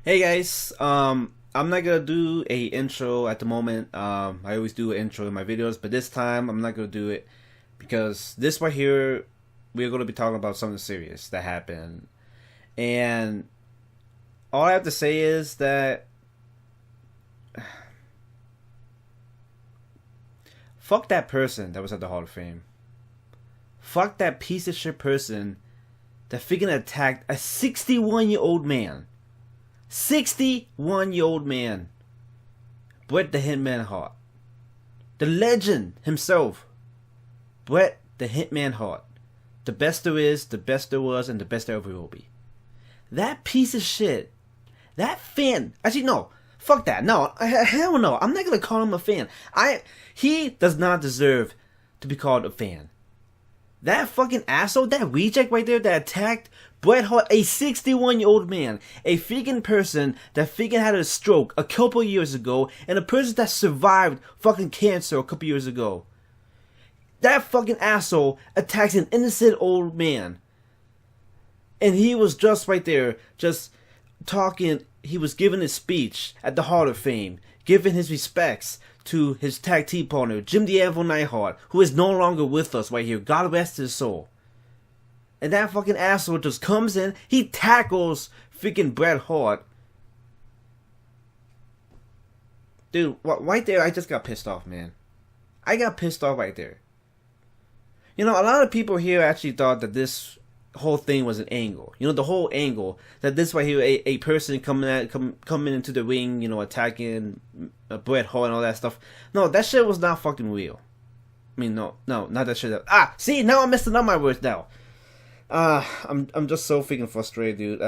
Hey guys, I'm not gonna do a intro at the moment. I always do an intro in my videos, but this time I'm not gonna do it because this right here, we're gonna be talking about something serious that happened, and all I have to say is that fuck that person that was at the Hall of Fame. Fuck that piece of shit person that freaking attacked a 61-year-old man. 61-year-old man. Bret the Hitman Hart. The legend himself. Bret the Hitman Hart. The best there is, the best there was, and the best there ever will be. That piece of shit. That fan. Actually, no. Fuck that. No. Hell no. I'm not gonna call him a fan. He does not deserve to be called a fan. That fucking asshole, that reject right there that attacked Bret Hart, a 61-year-old man, a freaking person that freaking had a stroke a couple years ago, and a person that survived fucking cancer a couple years ago. That fucking asshole attacks an innocent old man. And he was just right there, just talking, he was giving his speech at the Hall of Fame, giving his respects to his tag team partner, Jim the Anvil Neidhart, who is no longer with us right here. God rest his soul. And that fucking asshole just comes in, he tackles freaking Bret Hart. Dude, right there, I just got pissed off, man. I got pissed off right there. You know, a lot of people here actually thought that this whole thing was an angle. You know, the whole angle that this right here, a person coming into the ring, you know, attacking Bret Hart and all that stuff. No, that shit was not fucking real. I mean, no, not that shit. See, now I'm messing up my words now. I'm just so freaking frustrated, dude.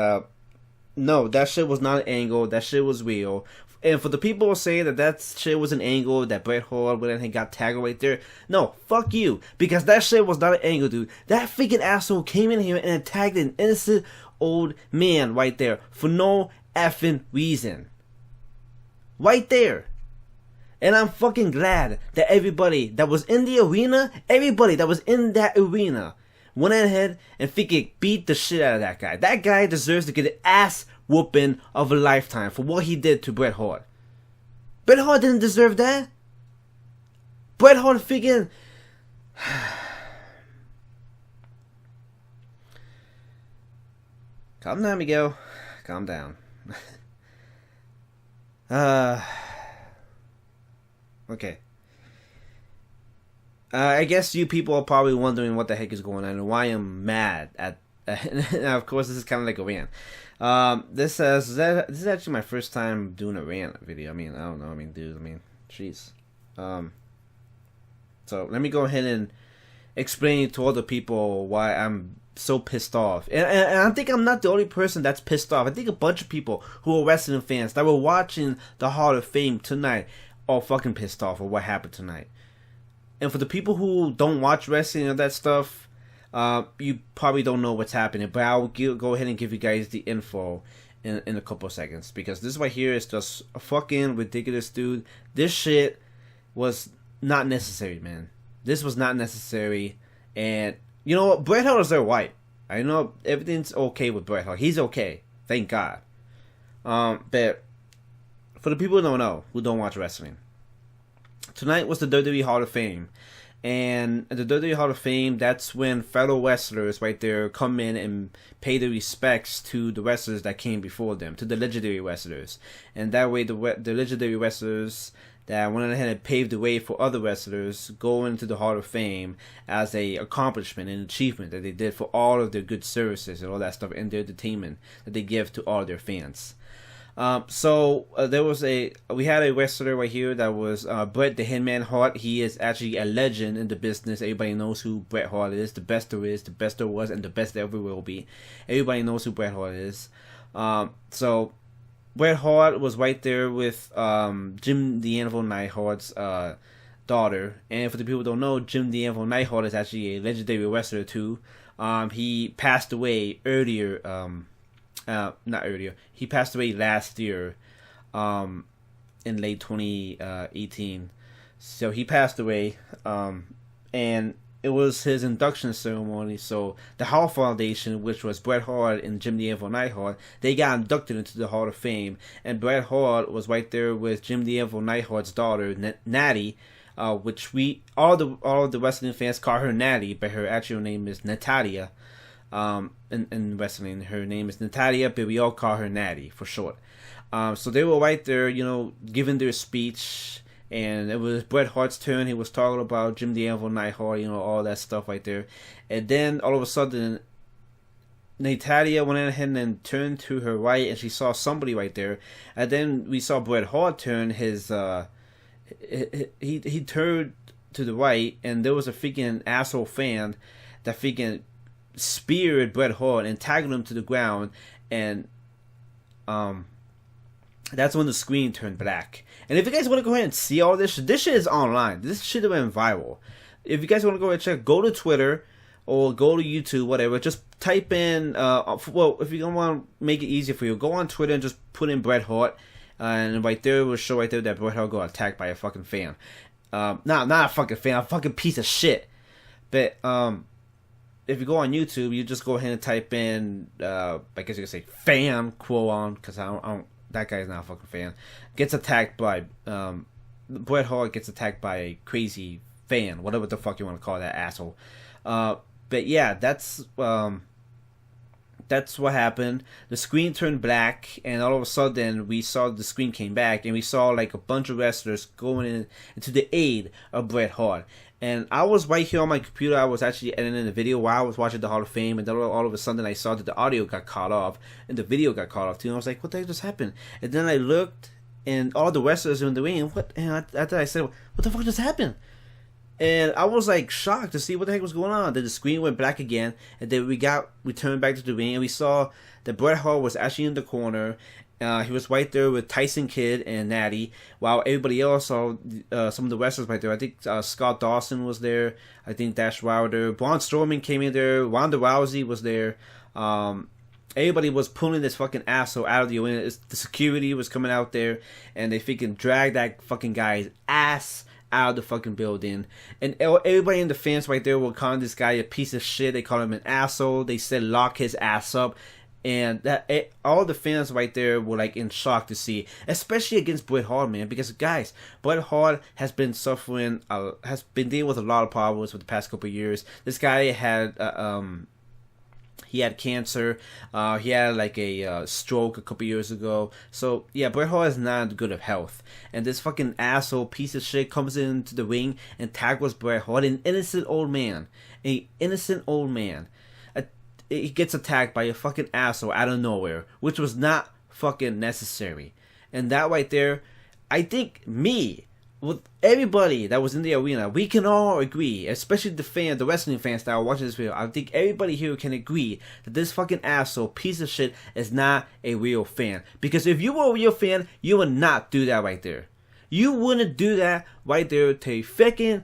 No, that shit was not an angle. That shit was real. And for the people who say that shit was an angle, that Bret Hart went and got tagged right there, no, fuck you. Because that shit was not an angle, dude. That freaking asshole came in here and attacked an innocent old man right there for no effing reason. Right there. And I'm fucking glad that everybody that was in the arena, everybody that was in that arena, went ahead and freaking beat the shit out of that guy. That guy deserves to get an ass whooping of a lifetime for what he did to Bret Hart. Bret Hart didn't deserve that. Bret Hart freaking... Calm down, Miguel. Calm down. Okay. I guess you people are probably wondering what the heck is going on and why I'm mad at. Now, of course, this is kind of like a rant. This is actually my first time doing a rant video. I mean, I don't know. I mean, dude. I mean, jeez. So let me go ahead and explain to other people why I'm so pissed off. And I think I'm not the only person that's pissed off. I think a bunch of people who are wrestling fans that were watching the Hall of Fame tonight are fucking pissed off at what happened tonight. And for the people who don't watch wrestling and that stuff, you probably don't know what's happening. But I'll go ahead and give you guys the info in a couple of seconds. Because this right here is just a fucking ridiculous, dude. This shit was not necessary, man. This was not necessary. And, you know what? Bret Hart is their white. I know everything's okay with Bret Hart. He's okay. Thank God. But for the people who don't know, who don't watch wrestling, tonight was the WWE Hall of Fame. And at the WWE Hall of Fame, that's when fellow wrestlers right there come in and pay their respects to the wrestlers that came before them, to the legendary wrestlers. And that way, the legendary wrestlers that went ahead and paved the way for other wrestlers go into the Hall of Fame as a accomplishment and achievement that they did for all of their good services and all that stuff and their entertainment that they give to all their fans. We had a wrestler right here that was Bret the Hitman Hart. He is actually a legend in the business. Everybody knows who Bret Hart is. The best there is, the best there was, and the best there ever will be. Everybody knows who Bret Hart is. So Bret Hart was right there with Jim the Anvil Neidhart's daughter. And for the people who don't know, Jim the Anvil Neidhart is actually a legendary wrestler too. He passed away earlier. He passed away last year, in late 2018. So he passed away, and it was his induction ceremony. So the Hart Foundation, which was Bret Hart and Jim the Anvil Neidhart, they got inducted into the Hall of Fame. And Bret Hart was right there with Jim the Anvil Neidhart's daughter, Natty, which all the wrestling fans call her Natty, but her actual name is Natalia. In wrestling, her name is Natalia, but we all call her Natty for short. So they were right there, giving their speech. And it was Bret Hart's turn. He was talking about Jim the Anvil Neidhart, all that stuff right there. And then all of a sudden, Natalia went ahead and turned to her right, and she saw somebody right there. And then we saw Bret Hart turn his. He turned to the right, and there was a freaking asshole fan that freaking speared Bret Hart and tagged him to the ground, and that's when the screen turned black. And if you guys want to go ahead and see all this shit is online. This shit went viral. If you guys want to go ahead and check, go to Twitter or go to YouTube, whatever. Just type in, if you don't want to make it easier for you, go on Twitter and just put in Bret Hart. And right there, it will show right there that Bret Hart got attacked by a fucking fan. Not a fucking fan, a fucking piece of shit. But, if you go on YouTube, you just go ahead and type in, I guess you could say fan, quote on, because I don't, that guy's not a fucking fan. Gets attacked by, Bret Hart gets attacked by a crazy fan, whatever the fuck you want to call that asshole. But yeah, that's what happened. The screen turned black, and all of a sudden we saw the screen came back, and we saw like a bunch of wrestlers going into the aid of Bret Hart. And I was right here on my computer. I was actually editing the video while I was watching the Hall of Fame, and then all of a sudden I saw that the audio got cut off and the video got cut off too. And I was like, "What the heck just happened?" And then I looked, and all the wrestlers were in the ring. And after I said, "What the fuck just happened?" And I was like shocked to see what the heck was going on. Then the screen went black again, and then we turned back to the ring, and we saw that Bret Hart was actually in the corner. He was right there with Tyson Kidd and Natty, while everybody else saw some of the wrestlers right there. I think Scott Dawson was there. I think Dash Wilder, Braun Strowman came in there. Ronda Rousey was there. Everybody was pulling this fucking asshole out of the arena. The security was coming out there, and they freaking dragged that fucking guy's ass out of the fucking building. And everybody in the fans right there were calling this guy a piece of shit. They called him an asshole. They said lock his ass up. And all the fans right there were like in shock to see, especially against Bret Hart, man. Because guys, Bret Hart has been dealing with a lot of problems for the past couple of years. This guy had he had cancer. He had like a stroke a couple years ago. So yeah, Bret Hart is not good of health. And this fucking asshole piece of shit comes into the ring and tackles Bret Hart, an innocent old man. He gets attacked by a fucking asshole out of nowhere, which was not fucking necessary. And that right there, I think with everybody that was in the arena, we can all agree, especially the wrestling fans that are watching this video, I think everybody here can agree that this fucking asshole piece of shit is not a real fan. Because if you were a real fan, you would not do that right there. You wouldn't do that right there to a fucking...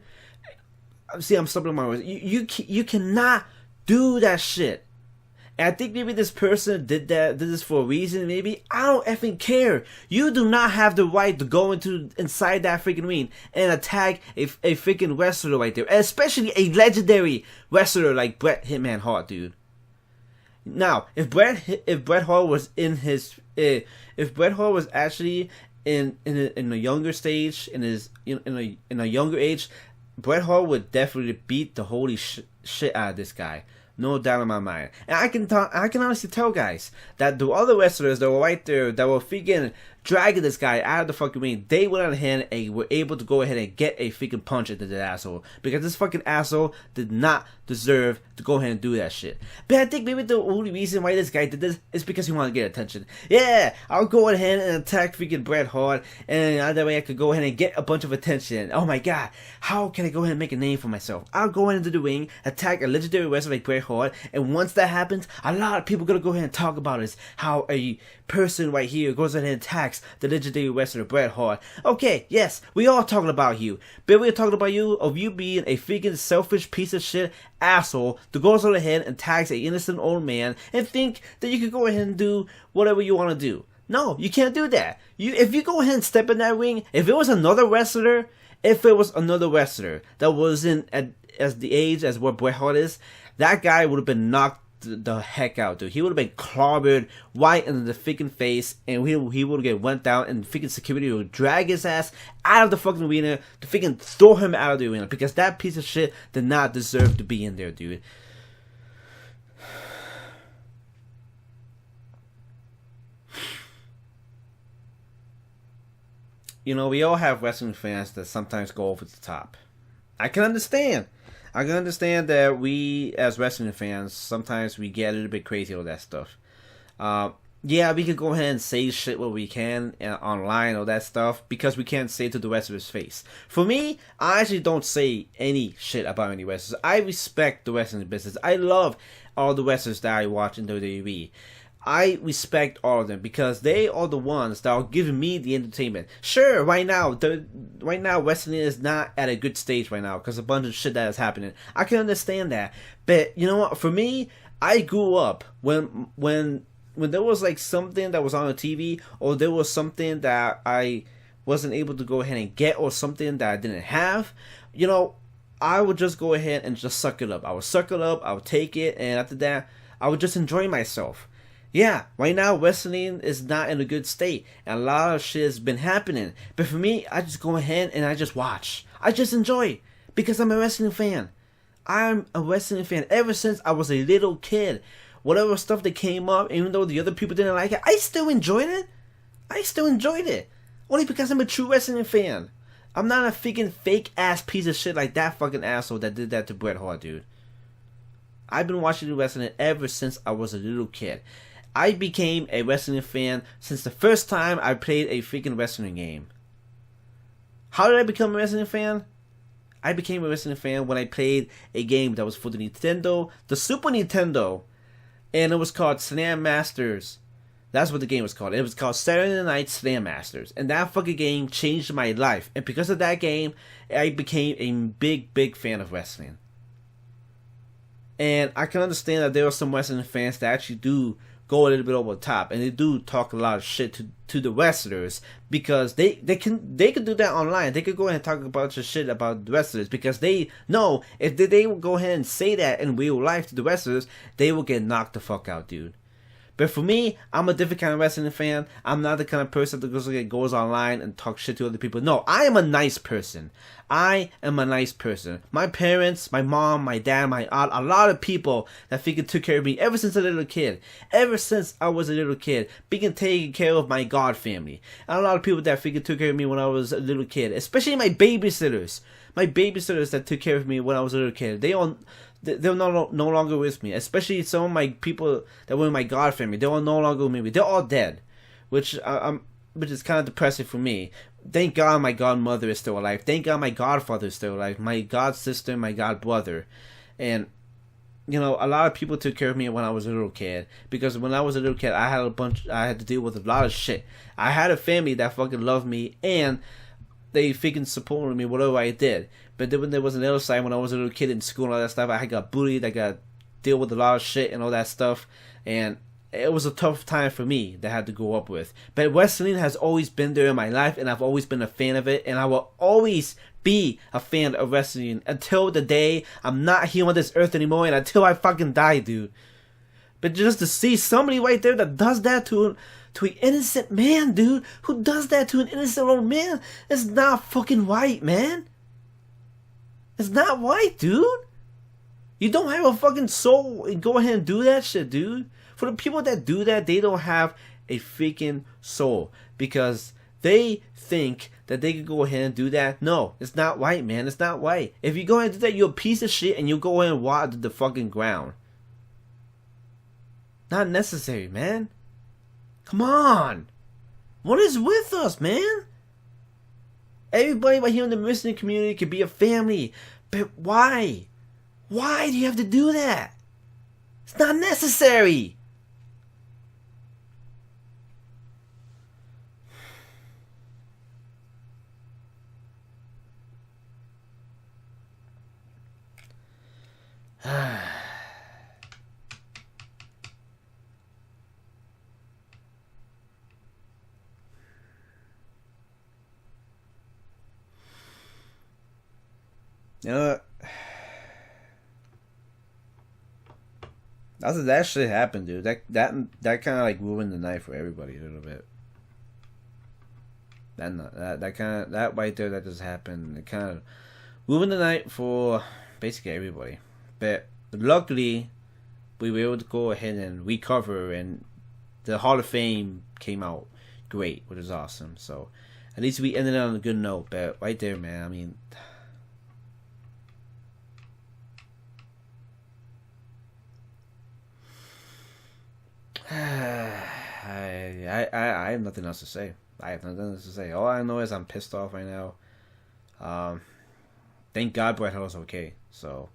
See, I'm stumbling my words. You cannot do that shit. And I think maybe this person did this for a reason, maybe. I don't effing care. You do not have the right to go inside that freaking ring and attack a freaking wrestler right there. Especially a legendary wrestler like Bret Hitman Hart, dude. Now, if Bret Hart was if Bret Hart was actually in a younger stage, in a younger age, Bret Hart would definitely beat the holy shit out of this guy. No doubt in my mind. And I can honestly tell, guys, that the other wrestlers that were right there, that were freaking dragging this guy out of the fucking ring, they went on ahead and were able to go ahead and get a freaking punch into that asshole. Because this fucking asshole did not deserve to go ahead and do that shit. But I think maybe the only reason why this guy did this is because he wanted to get attention. Yeah, I'll go ahead and attack freaking Bret Hart, and that way I could go ahead and get a bunch of attention. Oh my god, how can I go ahead and make a name for myself? I'll go into the ring, attack a legendary wrestler like Bret Hart, and once that happens, a lot of people are gonna go ahead and talk about is how a person right here goes ahead and attacks the legendary wrestler Bret Hart. Okay, yes, we all talking about you, but we're talking about you being a freaking selfish piece of shit asshole that goes on ahead and attacks a innocent old man and think that you can go ahead and do whatever you want to do. No, you can't do that. If you go ahead and step in that ring, if it was another wrestler If it was another wrestler that wasn't as the age as what Bret Hart is, that guy would have been knocked the heck out, dude. He would have been clobbered right in the freaking face, and he would get went down, and freaking security would drag his ass out of the fucking arena to freaking throw him out of the arena, because that piece of shit did not deserve to be in there, dude. You know, we all have wrestling fans that sometimes go over the top. I can understand. I can understand that we, as wrestling fans, sometimes we get a little bit crazy with that stuff. Yeah, we can go ahead and say shit what we can online, all that stuff, because we can't say it to the wrestler's face. For me, I actually don't say any shit about any wrestlers. I respect the wrestling business. I love all the wrestlers that I watch in WWE. I respect all of them because they are the ones that are giving me the entertainment. Sure, right now wrestling is not at a good stage right now because a bunch of shit that is happening. I can understand that, but you know what? For me, I grew up when there was like something that was on the TV, or there was something that I wasn't able to go ahead and get, or something that I didn't have. You know, I would just go ahead and just suck it up. I would suck it up. I would take it, and after that, I would just enjoy myself. Yeah, right now wrestling is not in a good state, and a lot of shit has been happening. But for me, I just go ahead and I just watch. I just enjoy, because I'm a wrestling fan. I'm a wrestling fan ever since I was a little kid. Whatever stuff that came up, even though the other people didn't like it, I still enjoyed it. I still enjoyed it. Only because I'm a true wrestling fan. I'm not a freaking fake ass piece of shit like that fucking asshole that did that to Bret Hart, dude. I've been watching wrestling ever since I was a little kid. I became a wrestling fan since the first time I played a freaking wrestling game. How did I become a wrestling fan? I became a wrestling fan when I played a game that was for the Nintendo, the Super Nintendo, and it was called Slam Masters. That's what the game was called. It was called Saturday Night Slam Masters, and that fucking game changed my life. And because of that game, I became a big fan of wrestling. And I can understand that there are some wrestling fans that actually do go a little bit over the top, and they do talk a lot of shit to the wrestlers, because they can do that online. They could go ahead and talk a bunch of shit about the wrestlers, because they know if they will go ahead and say that in real life to the wrestlers, they will get knocked the fuck out, dude. But for me, I'm a different kind of wrestling fan. I'm not the kind of person that goes online and talks shit to other people. No, I am a nice person. I am a nice person. My parents, my mom, my dad, my aunt, a lot of people that freaking took care of me ever since a little kid. Ever since I was a little kid, being taken care of my God family. And a lot of people that freaking took care of me when I was a little kid. Especially my babysitters. My babysitters that took care of me when I was a little kid. They're no longer with me. Especially some of my people that were in my God family. They are no longer with me. They're all dead. Which is kind of depressing for me. Thank God my godmother is still alive. Thank God my godfather is still alive. My god sister, my god brother. And, you know, a lot of people took care of me when I was a little kid. Because when I was a little kid, I had to deal with a lot of shit. I had a family that fucking loved me, and they freaking supported me whatever I did. But then when there was another side, when I was a little kid in school and all that stuff, I got bullied, I got deal with a lot of shit and all that stuff. And it was a tough time for me that I had to go up with. But wrestling has always been there in my life, and I've always been a fan of it, and I will always be a fan of wrestling until the day I'm not here on this earth anymore, and until I fucking die, dude. But just to see somebody right there that does that to an innocent man, dude, who does that to an innocent old man, it's not fucking right, man. It's not right, dude. You don't have a fucking soul and go ahead and do that shit, dude. For the people that do that, they don't have a freaking soul, because they think that they can go ahead and do that. No, it's not right, man. It's not right. If you go ahead and do that, you're a piece of shit, and you go ahead and walk to the fucking ground. Not necessary, man. Come on. What is with us, man? Everybody right here in the wrestling community can be a family. But why? Why do you have to do that? It's not necessary. You know what? That shit happened, dude. That kind of like ruined the night for everybody a little bit. That right there that just happened. It kind of ruined the night for basically everybody. But luckily, we were able to go ahead and recover, and the Hall of Fame came out great, which is awesome. So at least we ended on a good note. But right there, man. I mean. I have nothing else to say. I have nothing else to say. All I know is I'm pissed off right now. Thank God Bret Hart was okay. So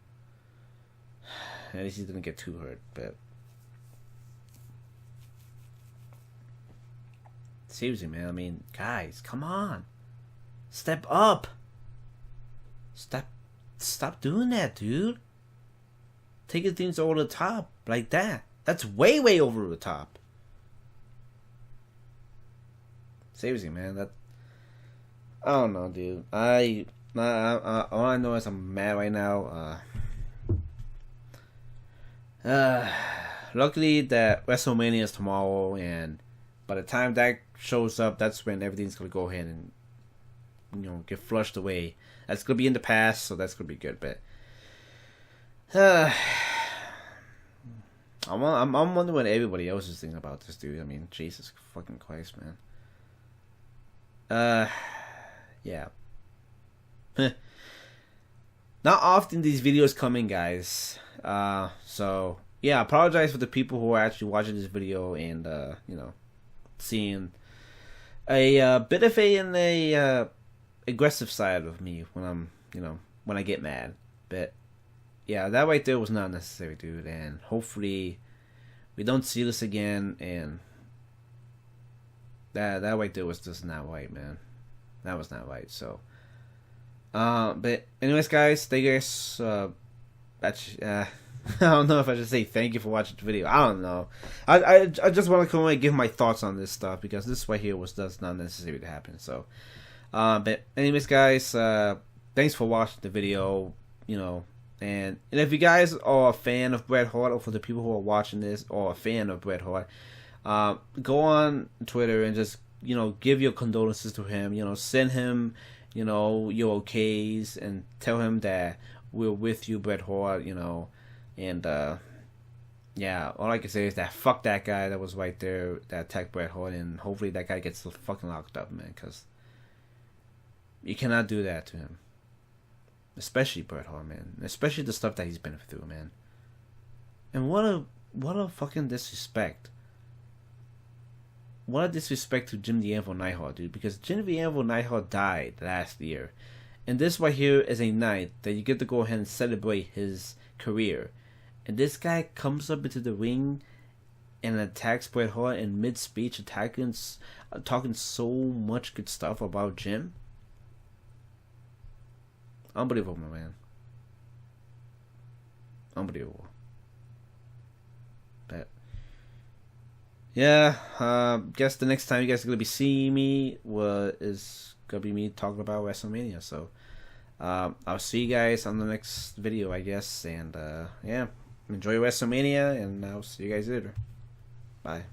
at least he didn't get too hurt. But seriously, man. I mean, guys, come on, step up. Stop doing that, dude. Taking things over the top like that. That's way over the top. Seriously, man. That I don't know, dude. All I know is I'm mad right now. Luckily that WrestleMania is tomorrow, and by the time that shows up, that's when everything's gonna go ahead and get flushed away. That's gonna be in the past, so that's gonna be good. But I'm wondering what everybody else is thinking about this, dude. I mean, Jesus fucking Christ, man. Yeah. Not often these videos come in, guys. So yeah, I apologize for the people who are actually watching this video and seeing a bit of a aggressive side of me when when I get mad. But yeah, that right there was not necessary, dude. And hopefully we don't see this again. And that right there was just not right, man. That was not right. So, but anyways, guys, thank you guys. I don't know if I should say thank you for watching the video. I don't know. I just want to come and give my thoughts on this stuff because this right here was just not necessary to happen. So, but anyways, guys, thanks for watching the video. And if you guys are a fan of Bret Hart, or for the people who are watching this or a fan of Bret Hart, go on Twitter and just give your condolences to him. Send him your okays and tell him that we're with you, Bret Hart. And yeah, all I can say is that fuck that guy that was right there that attacked Bret Hart, and hopefully that guy gets fucking locked up, man, because you cannot do that to him. Especially Bret Hart, man. Especially the stuff that he's been through, man. And what a fucking disrespect. What a disrespect to Jim the Anvil Neidhart, dude. Because Jim the Anvil Neidhart died last year. And this right here is a night that you get to go ahead and celebrate his career. And this guy comes up into the ring and attacks Bret Hart in mid-speech, talking so much good stuff about Jim. Unbelievable, man. Unbelievable. But yeah, guess the next time you guys are gonna be seeing me is gonna be me talking about WrestleMania. So I'll see you guys on the next video, I guess. And yeah, enjoy WrestleMania, and I'll see you guys later. Bye.